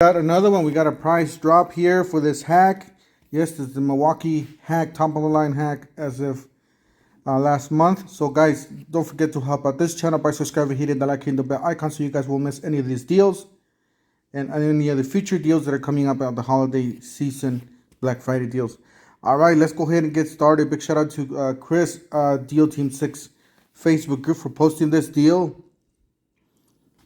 Got another one. We got a price drop here for this hack. Yes, this is the Milwaukee hack, top of the line hack as of last month. So guys, don't forget to help out this channel by subscribing, hitting the like and the bell icon so you guys won't miss any of these deals and any of the future deals that are coming up at the holiday season, Black Friday deals. All right, let's go ahead and get started. Big shout out to Chris, Deal Team 6 Facebook group for posting this deal.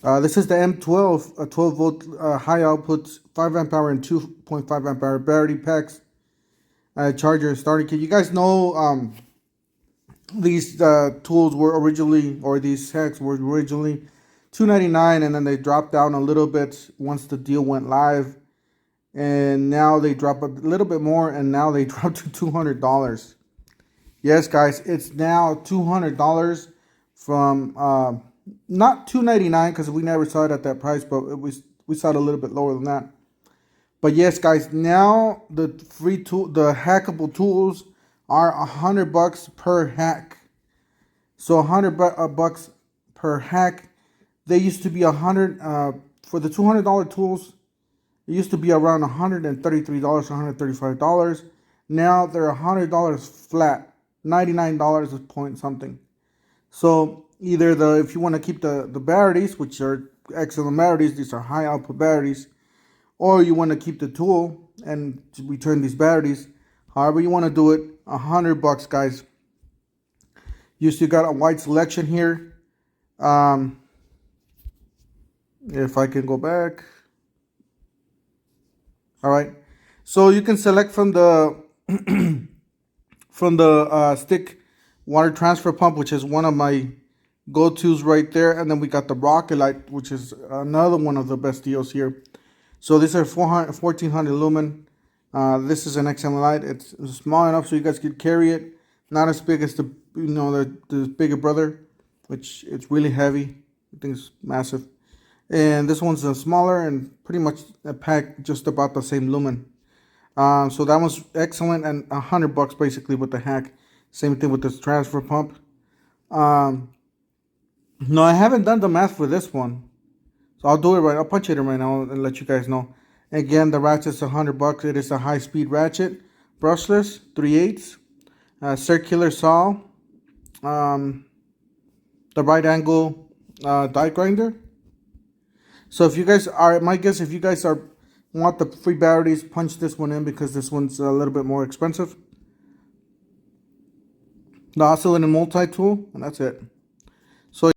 This is the M12, a 12 volt high output, 5 amp hour and 2.5 amp hour battery packs, charger starter kit. You guys know these tools were originally, or these hacks were originally $2.99, and then they dropped down a little bit once the deal went live, and now they drop a little bit more, and now they dropped to $200. Yes, guys, it's now $200 from not $2.99 because we never saw it at that price, but we saw it a little bit lower than that. But yes, guys, now the free tool, the hackable tools are $100 per hack. So $100 per hack. They used to be $100 for the $200 tools. It used to be around $133, $135. Now they're $100 flat, $99 point something. So either if you want to keep the batteries, which are excellent batteries, these are high output batteries, or you want to keep the tool and return these batteries, however you want to do it, $100, guys. You still got a wide selection here. If I can go back. All right, so you can select from the stick water transfer pump, which is one of my go-tos right there, and then we got the rocket light, which is another one of the best deals here. So these are 1400 lumen. This is an XM light. It's small enough so you guys could carry it, not as big as the bigger brother, which it's really heavy. I think it's massive. And this one's smaller and pretty much a pack just about the same lumen. So that one's excellent, and $100 basically with the hack. Same thing with this transfer pump. No, I haven't done the math for this one, so I'll do it right. I'll punch it in right now and let you guys know. Again, the ratchet's $100. It is a high-speed ratchet, brushless, 3/8, circular saw, the right angle die grinder. So if you guys are, my guess, if you guys want the free batteries, punch this one in because this one's a little bit more expensive. The oscillating multi-tool, and that's it.